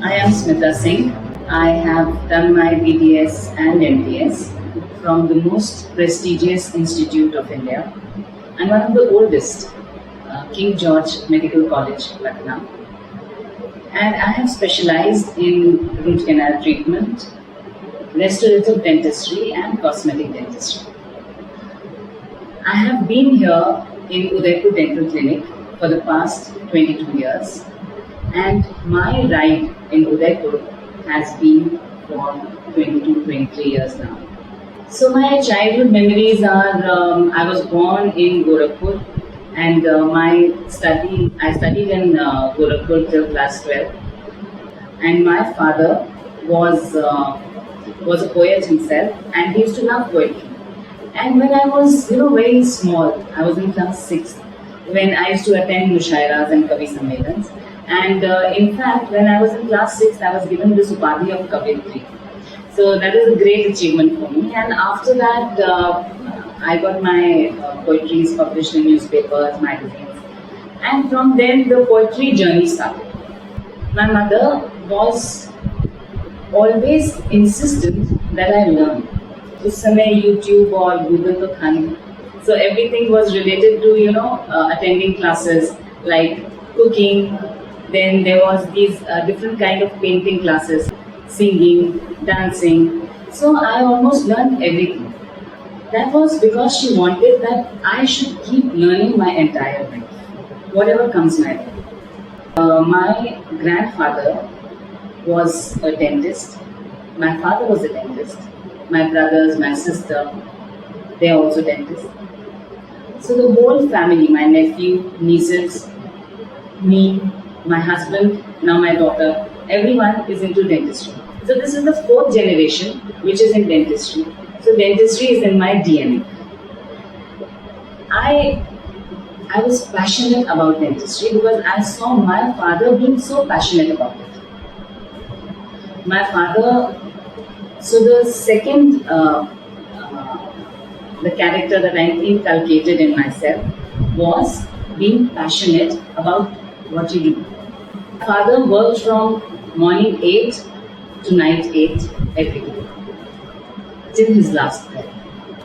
I am Smita Singh. I have done my BDS and MDS from the most prestigious institute of India and one of the oldest, King George Medical College, Lucknow. And I have specialized in root canal treatment, restorative dentistry, and cosmetic dentistry. I have been here in Udaipur Dental Clinic for the past 22 years, and my ride in Udaipur has been for 22-23 years now. So my childhood memories are I was born in Gorakhpur, and I studied in Gorakhpur till class 12, and my father was was a poet himself, and he used to love poetry. And when I was, very small, I was in class 6, when I used to attend Mushairas and Kavi Sammelans. And in fact, when I was in class 6, I was given this Upadhi of Kavitri. So that is a great achievement for me. And after that, I got my poetries published in newspapers, magazines. And from then, the poetry journey started. My mother was always insistent that I learn. उस समय YouTube और Google तो था नहीं, so everything was related to attending classes like cooking. Then there was these different kind of painting classes, singing, dancing. So I almost learned everything. That was because she wanted that I should keep learning my entire life, whatever comes my way. My grandfather was a dentist. My father was a dentist. My brothers, my sister, they are also dentists. So the whole family, my nephew, nieces, me, my husband, now my daughter, everyone is into dentistry. So this is the 4th generation which is in dentistry. So dentistry is in my DNA. I was passionate about dentistry because I saw my father being so passionate about it. My father. So the second, the character that I inculcated in myself was being passionate about what you do. My father worked from morning 8 to night 8 every day, till his last breath.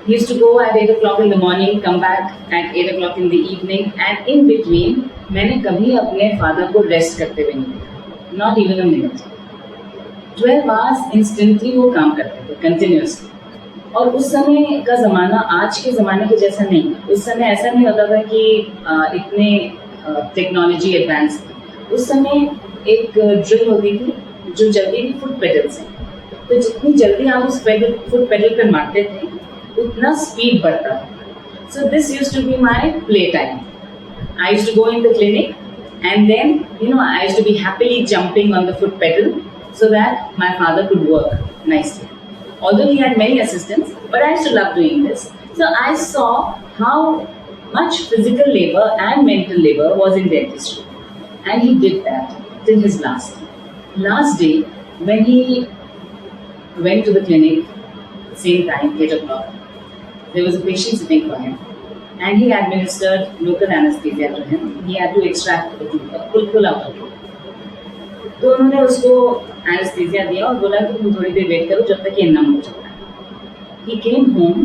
He used to go at 8 o'clock in the morning, come back at 8 o'clock in the evening, and in between, मैंने कभी अपने father को rest करते हुए नहीं देखा, not even a minute. 12 hours instantly वो काम करते थे कंटिन्यूसली. और उस समय का ज़माना आज के ज़माने के जैसा नहीं. उस समय ऐसा नहीं होता था कि इतने टेक्नोलॉजी एडवांस थी. उस समय एक ड्रिल होती थी जो चलती थी फुट पेडल से. तो जितनी जल्दी आप उस फुट पेडल पर मारते थे उतना स्पीड बढ़ता था. So this used to be my play time. I used to go in the clinic and then I used to be happily jumping on the foot pedal so that my father could work nicely. Although he had many assistants, but I used to love doing this. So I saw how much physical labor and mental labor was in dentistry. And he did that till his last day when he went to the clinic, same time, 8 o'clock. There was a patient sitting for him. And he administered local anesthesia to him. He had to extract the tooth, pull out the tooth. तो उन्होंने उसको anesthesia दिया और बोला कि तुम थोड़ी देर wait करो जब तक ये नम हो जाता है. He came home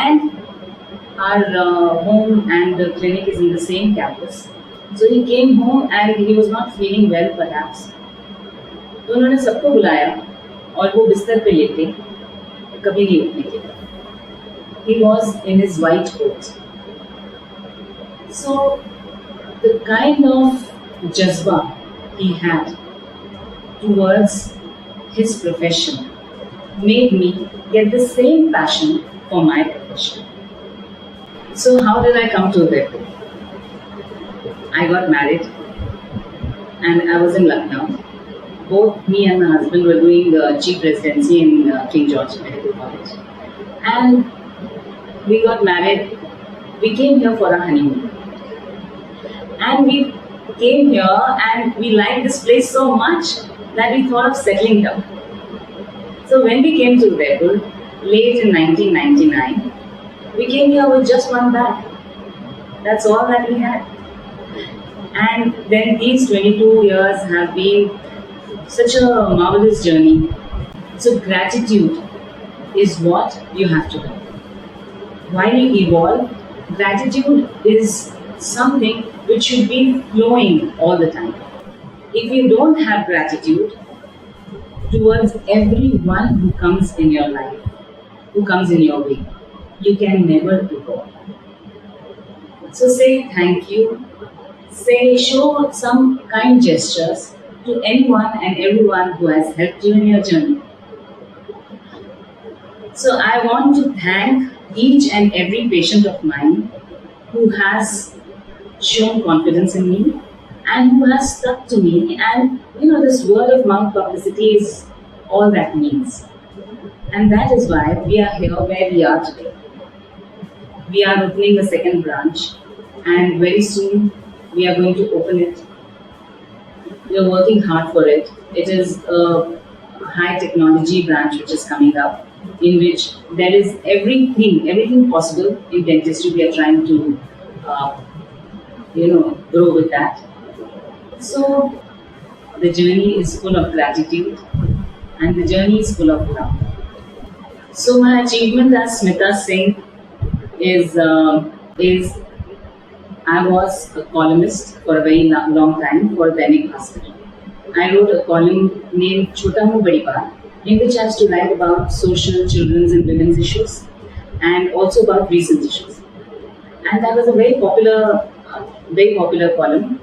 and our home and the clinic is in the same campus. So he came home and he was not feeling well perhaps. तो उन्होंने सबको बुलाया और वो बिस्तर पे लेटे कभी नहीं उठने के. He was in his white coat. So the kind of jazba he had towards his profession made me get the same passion for my profession. So how did I come to Udaipur? I got married and I was in Lucknow. Both me and my husband were doing chief residency in King George Medical College. And we got married. We came here for a honeymoon. And we came here and we liked this place so much that we thought of settling down. So when we came to Udaipur, late in 1999, we came here with just one bag. That's all that we had. And then these 22 years have been such a marvelous journey. So gratitude is what you have to do. While you evolve, gratitude is something which should be flowing all the time. If you don't have gratitude towards everyone who comes in your life, who comes in your way, you can never evolve. So say thank you, show some kind gestures to anyone and everyone who has helped you in your journey. So I want to thank each and every patient of mine who has shown confidence in me and who has stuck to me. And this word of mouth publicity is all that means. And that is why we are here where we are today. We are opening a second branch, and very soon we are going to open it. We are working hard for it. It is a high technology branch which is coming up, in which there is everything possible in dentistry. We are trying to, grow with that. So the journey is full of gratitude, and the journey is full of love. So my achievement as Smita Singh is I was a columnist for a very long time for Dainik Bhaskar. I wrote a column named Chota Muh Badi Baat, in which I used to write about social, children's and women's issues, and also about recent issues. And that was a very popular column.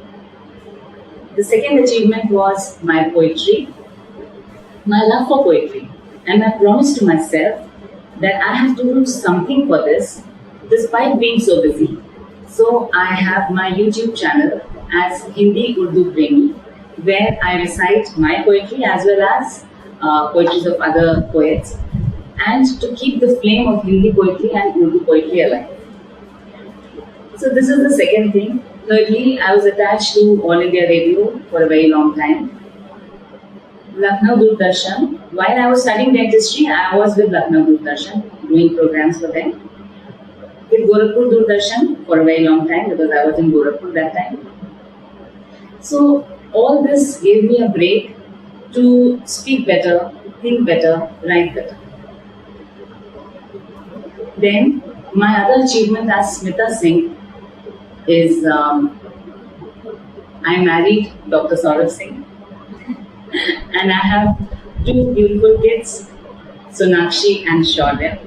The second achievement was my poetry, my love for poetry. And I promised to myself that I have to do something for this, despite being so busy. So I have my YouTube channel as Hindi Urdu Premi, where I recite my poetry as well as poetries of other poets, and to keep the flame of Hindi poetry and Urdu poetry alive. So this is the second thing. Thirdly, I was attached to All India Radio for a very long time. Lucknow Doordarshan. While I was studying dentistry, I was with Lucknow Doordarshan, doing programs for them. With Gorakhpur Doordarshan for a very long time, because I was in Gorakhpur that time. So all this gave me a break to speak better, think better, write better. Then my other achievement as Smita Singh is I married Dr. Saurabh Singh, and I have two beautiful kids, Sonakshi and Shaurya.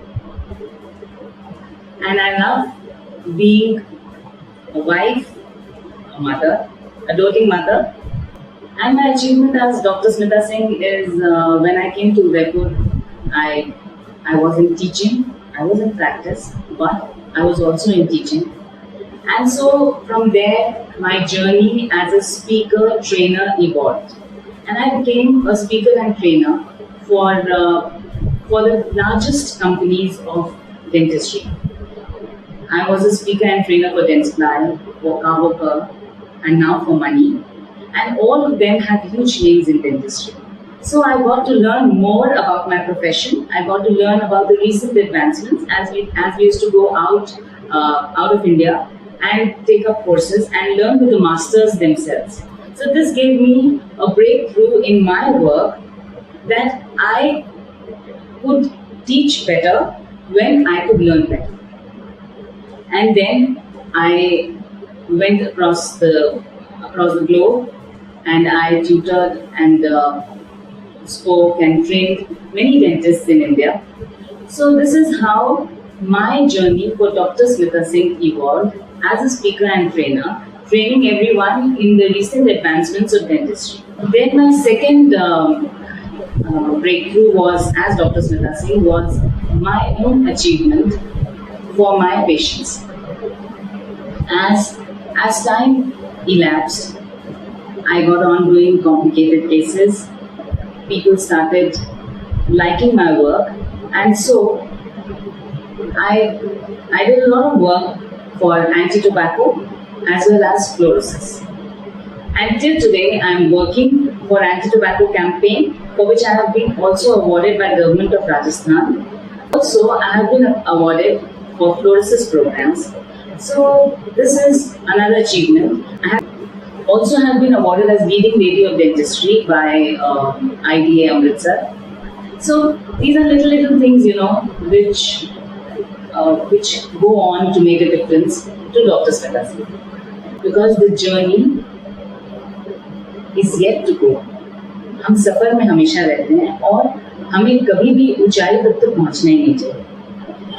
And I love being a wife, a mother, a doting mother. And my achievement as Dr. Smita Singh is when I came to Udaipur, I was in teaching, I was in practice, but I was also in teaching. And so from there, my journey as a speaker, trainer evolved. And I became a speaker and trainer for the largest companies of dentistry. I was a speaker and trainer for Dentsply, for Kavoka, and now for Money. And all of them have huge names in dentistry. So I got to learn more about my profession. I got to learn about the recent advancements as we used to go out of India and take up courses and learn with the masters themselves. So this gave me a breakthrough in my work, that I could teach better when I could learn better. And then I went across the globe, and I tutored and spoke and trained many dentists in India. So this is how my journey for Dr. Smita Singh evolved as a speaker and trainer, training everyone in the recent advancements of dentistry. Then my second breakthrough was, as Dr. Smita Singh, was my own achievement for my patients. As time elapsed, I got on doing complicated cases. People started liking my work, and so I did a lot of work for anti-tobacco as well as fluorosis. And till today, I am working for anti-tobacco campaign, for which I have been also awarded by the government of Rajasthan. Also, I have been awarded for fluorosis programs. So this is another achievement. Also have been awarded as leading lady of dentistry by IDA Amritsar. So these are little things, which go on to make a difference to Dr. Smita, because the journey is yet to go. हम सफर में हमेशा रहते हैं और हमें कभी भी ऊंचाई तक तो पहुंचना ही नहीं चाहिए.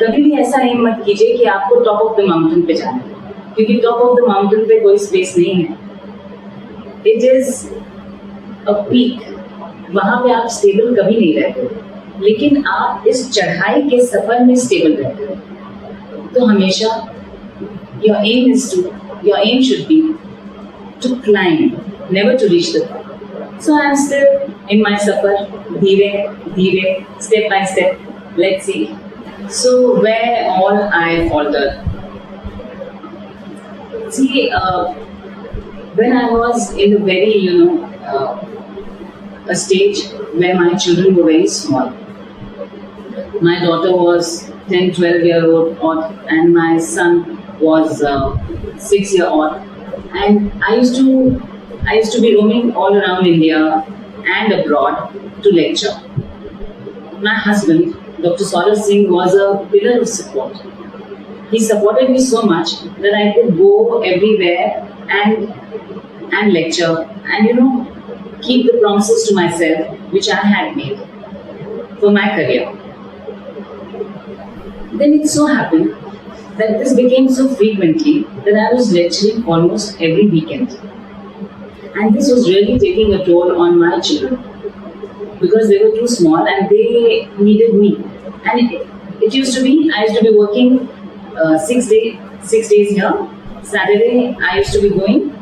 कभी भी ऐसा एम मत कीजिए कि आपको टॉप ऑफ द माउंटेन पे जाना है, क्योंकि टॉप ऑफ द माउंटेन पे कोई स्पेस नहीं है. इट इज अ पीक, वहां पे आप स्टेबल कभी नहीं रहते, लेकिन आप इस चढ़ाई के सफर में स्टेबल रहते हो. तो हमेशा your aim should be to climb, never to reach the top. So I am still in my safar, dheere, step by step. Let's see. So where all I faltered. See, when I was in the very, a stage where my children were very small. My daughter was 10, 12-year-old and my son was 6-year-old. And I used to be roaming all around India and abroad to lecture. My husband, Dr. Saurav Singh, was a pillar of support. He supported me so much that I could go everywhere and lecture and keep the promises to myself which I had made for my career. Then it so happened that this became so frequently that I was lecturing almost every weekend. And this was really taking a toll on my children because they were too small and they needed me. And it used to be, I used to be working 6 days here. Saturday I used to be going,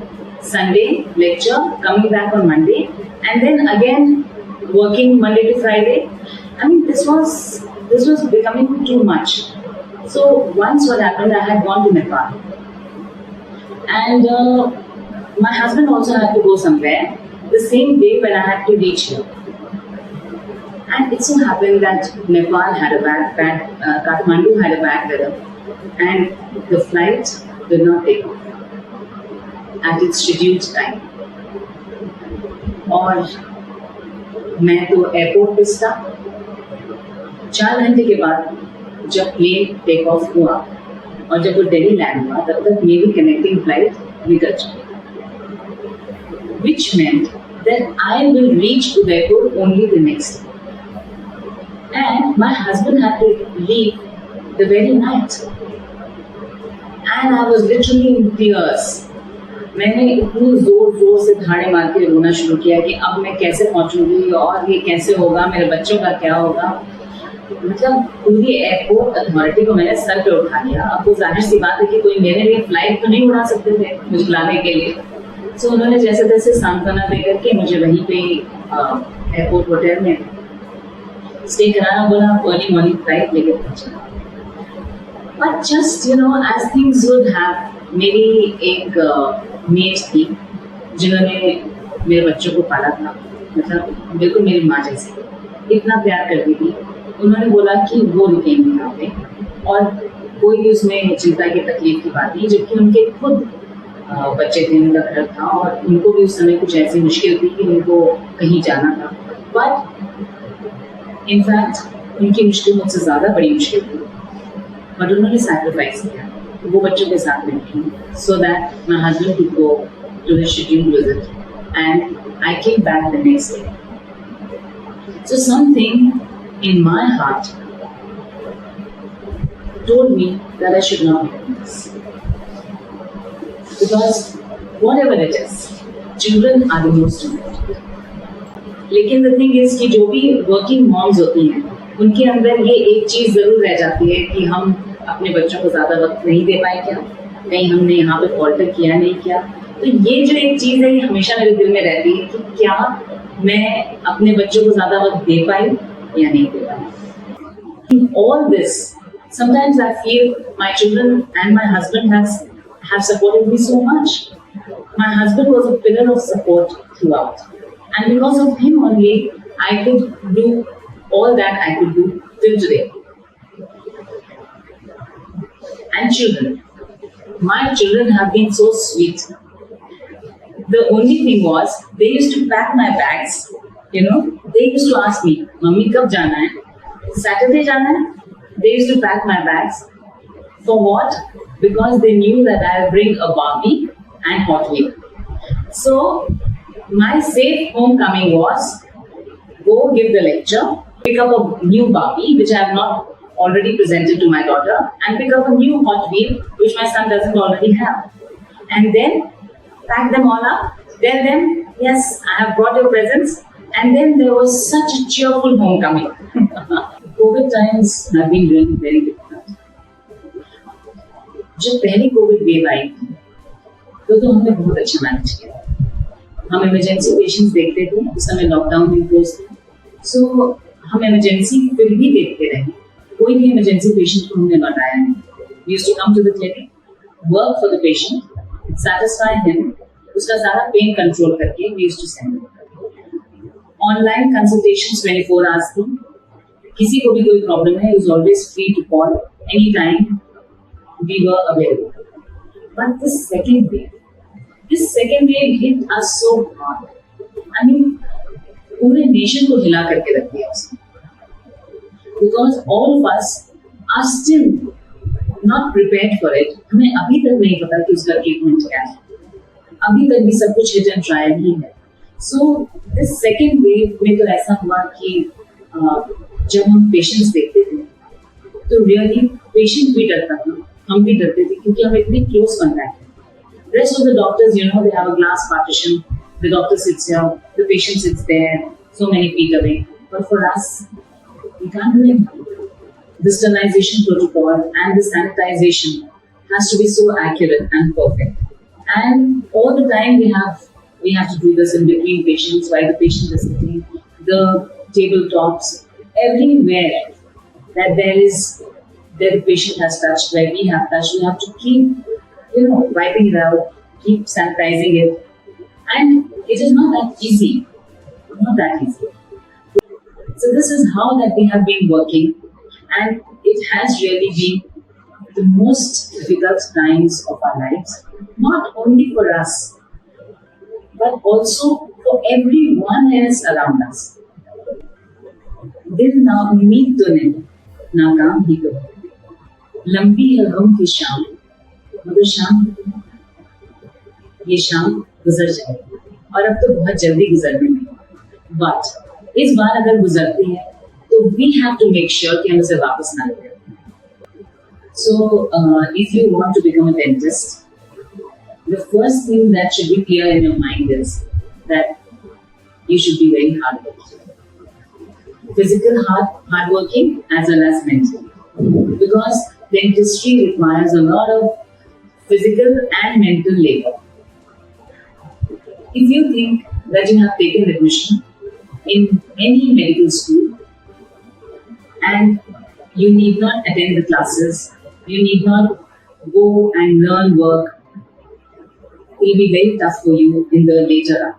Sunday lecture, coming back on Monday, and then again working Monday to Friday. I mean, this was becoming too much. So once what happened, I had gone to Nepal. And my husband also had to go somewhere the same day when I had to reach here. And it so happened that Nepal had a bad Kathmandu had a bad weather. And the flight did not take off at its scheduled time. और मैं तो airport पे था. 4 घंटे के बाद जब plane take off हुआ और जब वो दिल्ली लैंड हुआ, तब तक मेरी कनेक्टिंग फ्लाइट निकल चुकी. Which meant that I will reach Udaipur only the next day. And my husband had to leave the very night. And I was literally in tears. मैंने इतनी जोर से धाड़े मार के रोना शुरू किया कि अब मैं कैसे पहुंचूंगी और ये कैसे होगा, मेरे बच्चों का क्या होगा. मतलब पूरी एयरपोर्ट अथॉरिटी को मैंने सर पे उठा लिया. अब तो जाहिर सी बात है कि कोई मेरे लिए फ्लाइट तो नहीं उड़ा सकते थे मुझे लाने के लिए. सो उन्होंने जैसे तैसे सांत्वना दे करके मुझे वहीं पे एयरपोर्ट होटल में स्टे कराना बोला. अर्ली मॉर्निंग फ्लाइट लेके पहुंचा. But just as things would have, मेरी एक मेट थी जिन्होंने मेरे बच्चों को पाला था. मतलब बिल्कुल मेरी माँ जैसी, इतना प्यार करती थी. उन्होंने बोला कि वो रुकेंगे यहाँ पे और कोई भी उसमें चिंता की तकलीफ की बात नहीं, जबकि उनके खुद बच्चे थे, उनका घर था और उनको भी उस समय कुछ ऐसी मुश्किल थी कि उनको कहीं जाना था. बट इनफैक्ट उनकी मुश्किल मुझसे ज़्यादा बड़ी मुश्किल थी. बट उन्होंने सैक्रिफाइस किया, वो बच्चों के साथ में थी, so that my husband could go to his scheduled visit and I came back the next day. So something in my heart told me that I should not be doing this. Because whatever it is, children are the most important. लेकिन the thing is कि जो भी working moms होती हैं, उनके अंदर ये एक चीज़ ज़रूर रह जाती है कि हम अपने बच्चों को ज़्यादा वक्त नहीं दे पाए क्या, कहीं हमने यहाँ पे फॉल्टर किया नहीं क्या. तो ये जो एक चीज़ है ये हमेशा मेरे दिल में रहती है कि क्या मैं अपने बच्चों को ज़्यादा वक्त दे पाई या नहीं दे पाई. In all this, sometimes I feel my children and my husband have supported me so much. My husband was a pillar of support throughout, and because of him only, I could do all that I could do till today. And children, my children have been so sweet. The only thing was they used to pack my bags. They used to ask me, "Mummy, कब जाना है? Saturday जाना है?" They used to pack my bags. For what? Because they knew that I'll bring a Barbie and Hot Wheel. So my safe homecoming was go give the lecture, pick up a new Barbie which I have not already presented to my daughter, and pick up a new Hot Wheel which my son doesn't already have, and then pack them all up, tell them, yes, I have brought your presents, and then there was such a cheerful homecoming. COVID times have been really very difficult. जब पहली Covid wave आई थी तो हमने बहुत अच्छा manage किया. हम emergency patients देखते थे, उस समय लॉकडाउन इम्पोज थे, सो हम इमरजेंसी फिर भी देखते रहे. कोई भी इमरजेंसी पेशेंट को हमने लौटाया नहीं. We used to come to the clinic, work for the patient, satisfy him, उसका सारा पेन कंट्रोल करके we used to send him. Online consultations 24 hours थी. किसी को भी कोई प्रॉब्लम है, is always free to call anytime. We were available. But this second wave hit us so hard. I mean, पूरे नेशन को हिला करके रख दिया उसने. Because all of us are still not prepared for it. हमें अभी तक नहीं पता कि उसका ट्रीटमेंट क्या है. अभी तक भी सब कुछ हिट एंड ट्रायल ही है. सो दिस सेकेंड वेव में तो ऐसा हुआ कि जब हम पेशेंट्स देखते थे तो रियली पेशेंट भी डरता था, हम भी डरते थे, क्योंकि हम इतने क्लोज कांटेक्ट हैं. Rest of the doctors, they have a glass partition. The doctor sits here, the patient sits there, so many feet away. But for us, we can't do anything. The sterilization protocol and the sanitization has to be so accurate and perfect. And all the time we have to do this in between patients while the patient is sitting. The tabletops, everywhere that that the patient has touched, where we have touched, we have to keep wiping it out, keep sanitizing it. And it is not that easy. Not that easy. So this is how that we have been working, and it has really been the most difficult times of our lives, not only for us, but also for everyone else around us. दिन ना उम्मीद तो नहीं, ना काम ही तो. लंबी है गम की शाम, मगर शाम ये शाम गुजर जाएगी, और अब तो बहुत जल्दी गुजरने में. बट इस बार अगर गुजरती है तो we have to make sure कि हम उसे वापस ना लें. So if you want to become a dentist, the first thing that should be clear in your mind is that you should be very hardworking. Physical hardworking as well as mental. Because dentistry requires a lot of physical and mental labor. If you think that you have taken admission in any medical school and you need not attend the classes, you need not go and learn work, it will be very tough for you in the later run.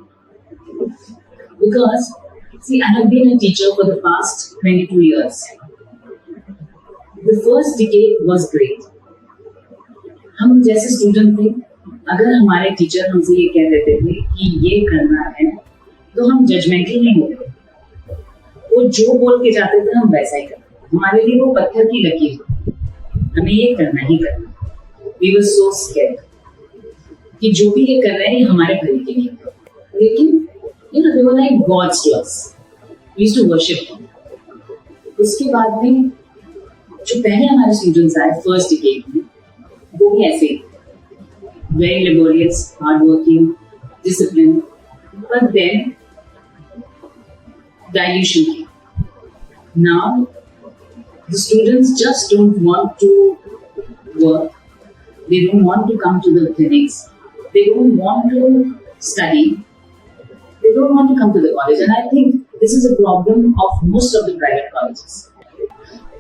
Because, see, I have been a teacher for the past 22 years. The first decade was great. हम जैसे student थे, अगर हमारे teacher हमसे ये कह देते थे कि ये करना है, तो हम जजमेंटल नहीं होते. वो जो बोल के जाते थे हम वैसा ही करते. हमारे लिए वो पत्थर की लकीर, हमें ये करना ही करना. We were so scared कि जो भी ये कर रहे हैं हमारे भले के लिए. लेकिन they were like gods to us. We used to worship them. उसके बाद में जो पहले हमारे स्टूडेंट्स आए फर्स्ट डिकेड में, वो भी ऐसे very laborious, hardworking, disciplined, but then dilution came. Now the students just don't want to work. They don't want to come to the clinics. They don't want to study. They don't want to come to the college. And I think this is a problem of most of the private colleges.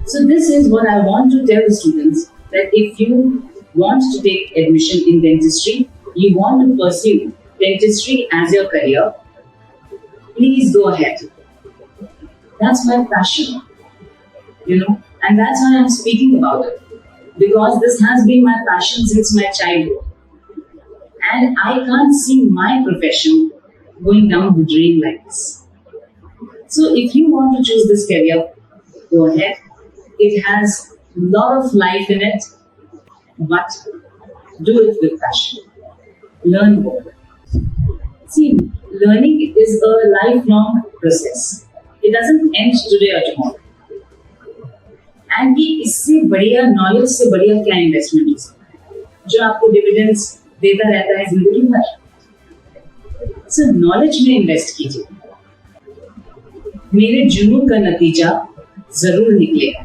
So this is what I want to tell the students, that if you want to take admission in dentistry, you want to pursue dentistry as your career, please go ahead. That's my passion, and that's why I'm speaking about it. Because this has been my passion since my childhood. And I can't see my profession going down the drain like this. So if you want to choose this career, go ahead. It has a lot of life in it, but do it with passion. Learn more. See, learning is a lifelong process. It doesn't end today or tomorrow. And कि इससे बढ़िया knowledge से बढ़िया क्या investment हो सकता है जो आपको डिविडेंड्स देता रहता है जिंदगी भर. सो नॉलेज में इन्वेस्ट कीजिए. मेरे जुनून का नतीजा जरूर निकलेगा.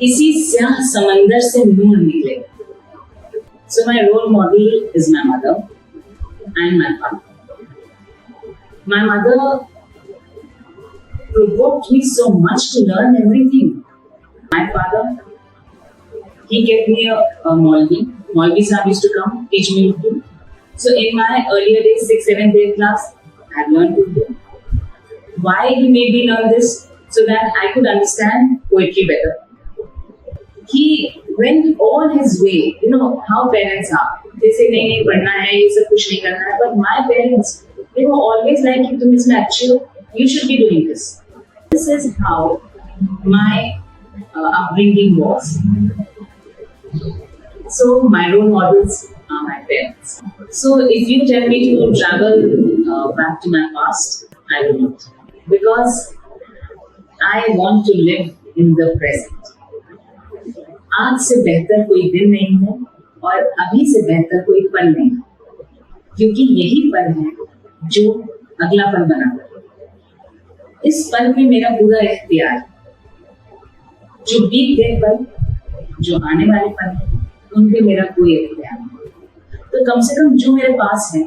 इसी स्याह समंदर से नूर निकलेगा. So my role model is my mother and my father. My mother provoked me so much to learn everything. My father, he kept me a Maulvi. Maulvi Sahib used to come teach me Urdu. So in my earlier days, 6th, 7th, 8th class, I learned Urdu. Why he made me learn this? So that I could understand poetry better. He went all his way. You know how parents are. They say नहीं पढ़ना है, ये सब कुछ नहीं करना है. But my parents, they were always like कि तुम इसमें अच्छे हो, you should be doing this. This is how my upbringing was. So my role models are my parents. So if you tell me to travel back to my past, I will not, because I want to live in the present. आज से बेहतर कोई दिन नहीं है और अभी से बेहतर कोई पल नहीं, क्योंकि यही पल है जो अगला पल बनाता है. इस पल में मेरा पूरा इख्तियार. जो बीत गए पल, जो आने वाले पल, उन पे मेरा कोई इख्तियार नहीं. तो कम से कम जो मेरे पास है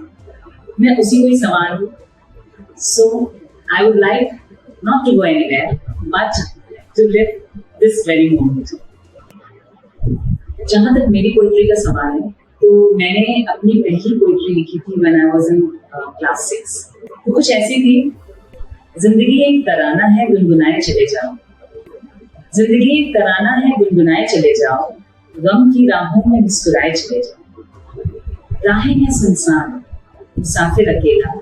मैं उसी को ही संभालूं. So I would like not to go anywhere but to live this very moment. जहाँ तक मेरी पोइट्री का सवाल है, तो मैंने अपनी पहली पोइट्री लिखी थी when I was in class 6. तो कुछ ऐसी थी: जिंदगी एक तराना है गुनगुनाए चले जाओ, जिंदगी एक तराना है गुनगुनाए चले जाओ, गम की राहों में मुस्कुराए चले जाओ. राहें हैं सुनसान, मुसाफिर अकेला,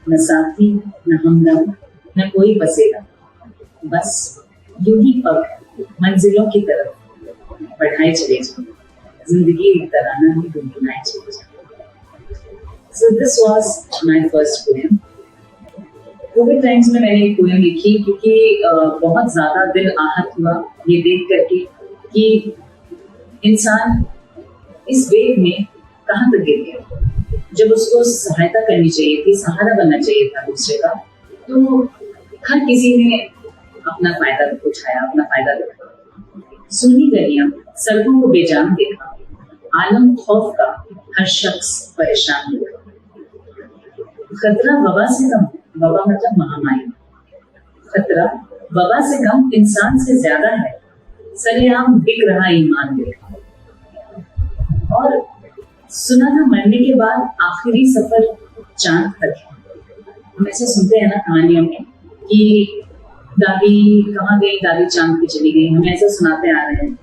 न साथी न हमदम न कोई बसेगा, बस यूं ही पग मंजिलों की तरफ बढ़ाए चले जाओ, जिंदगी एक तराना ही गुनगुनाए चले जाओ. So this was my first poem. Covid times में मैंने एक पोएम लिखी क्योंकि बहुत ज्यादा दिल आहत हुआ ये देख करके कि इंसान इस वेव में कहाँ तक गिर गया. जब उसको सहायता करनी चाहिए थी, सहारा बनना चाहिए था दूसरे का, तो हर किसी ने अपना फायदा उठाया, अपना फायदा दिखाया. सुनी गलियां, सड़कों को बेजान देखा, आलम खौफ का हर शख्स परेशान हुआ. खतरा वबा से कम, वबा मतलब महामारी, खतरा वबा से कम इंसान से ज्यादा है, सरेआम बिक रहा ईमान देखा. और सुना था मरने के बाद आखिरी सफर चांद तक है. हम ऐसे सुनते हैं ना कहानियों में कि दादी कहाँ गई, दादी चांद पे चली गई, हम ऐसा सुनाते आ रहे हैं.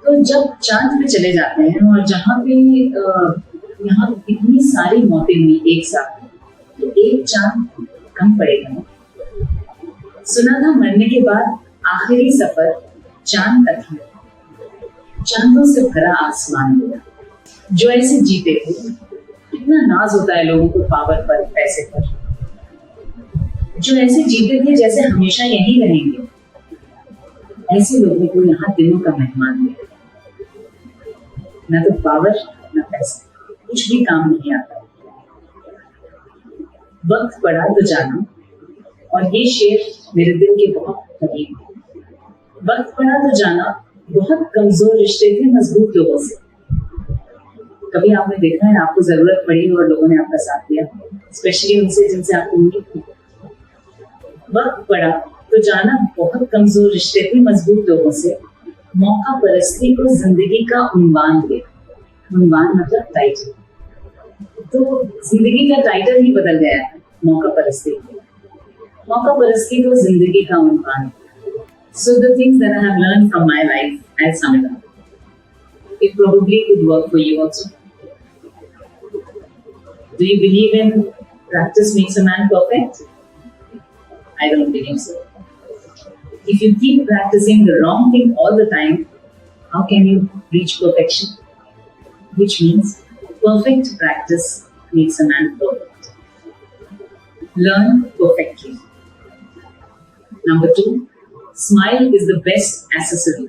तो जब चांद पे चले जाते हैं और जहाँ पे यहाँ इतनी सारी मौतें हुई एक साथ, तो एक चांद कम पड़ेगा. सुना था मरने के बाद आखिरी सफर चांद तक है, चांदों से भरा आसमान होगा. जो ऐसे जीते थे, कितना नाज होता है लोगों को पावर पर, पैसे पर. जो ऐसे जीते थे जैसे हमेशा यहीं रहेंगे, ऐसे लोगों को यहाँ दिनों का मेहमान मिले. न तो पावर न पैसा, कुछ भी काम नहीं आता. वक्त पड़ा तो जाना, और ये शेर मेरे दिल के बहुत करीब है. वक्त पड़ा तो जाना, बहुत कमजोर रिश्ते थे मजबूत लोगों से. कभी आपने देखा है आपको जरूरत पड़ी और लोगों ने आपका साथ दिया, स्पेशली उनसे जिनसे आपको उम्मीद थी. वक्त पड़ा तो जाना, बहुत कमजोर रिश्ते थे मजबूत लोगों से. मौका परस्ती को जिंदगी का उन्वान दे. उन्वान मतलब टाइटल. तो जिंदगी का टाइटल ही बदल गया है मौका परस्ती. मौका परस्ती को जिंदगी का उन्वान. So the things that I have learned from my life, I'll sum it up. It probably could work for you also. Do you believe in practice makes a man perfect? I don't believe so. If you keep practicing the wrong thing all the time, how can you reach perfection? Which means perfect practice makes a man perfect. Learn perfectly. Number 2, smile is the best accessory.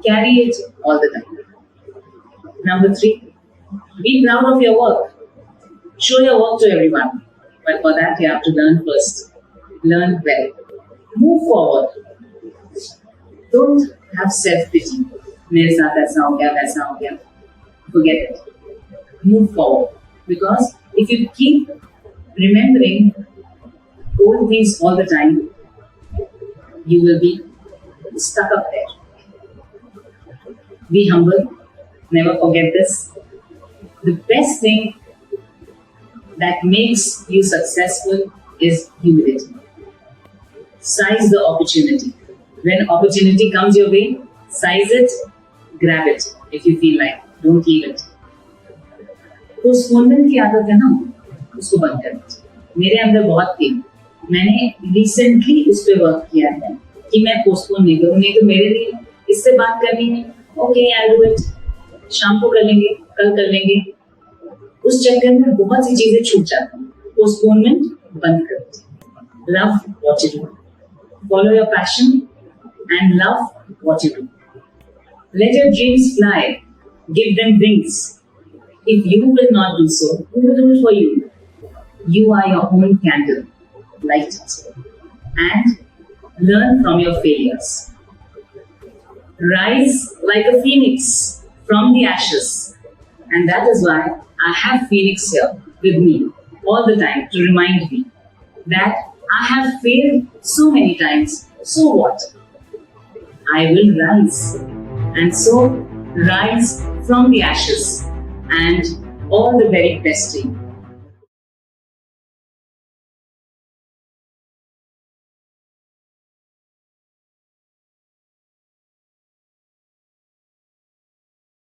Carry it all the time. Number 3, be proud of your work. Show your work to everyone. But for that, you have to learn first. Learn well. Move forward. Don't have self-pity. मेरे साथ ऐसा हो गया, वैसा हो गया. Forget it. Move forward. Because if you keep remembering old things all the time, you will be stuck up there. Be humble. Never forget this. The best thing that makes you successful is humility. Seize the opportunity. When opportunity comes your way, seize it, grab it if you feel like. Don't leave it. Postponement की आदत है ना, उसको बंद कर दीजिए. मेरे अंदर बहुत थी. मैंने रिसेंटली उस पर वर्क किया है कि मैं पोस्टपोन नहीं करूँ. नहीं तो मेरे लिए इससे बात करनी है, ओके आई डू इट, शाम को कर लेंगे, कल कर लेंगे. उस चक्कर में बहुत सी चीजें छूट जाती हैं. पोस्टपोनमेंट बंद कर दीजिए. Love what you do. Follow your passion and love what you do. Let your dreams fly. Give them wings. If you will not do so, who will do it for you? You are your own candle. Light it. And learn from your failures. Rise like a phoenix from the ashes. And that is why I have Phoenix here with me all the time to remind me that I have failed so many times. So what? I will rise. And so, rise from the ashes and all the very best to you.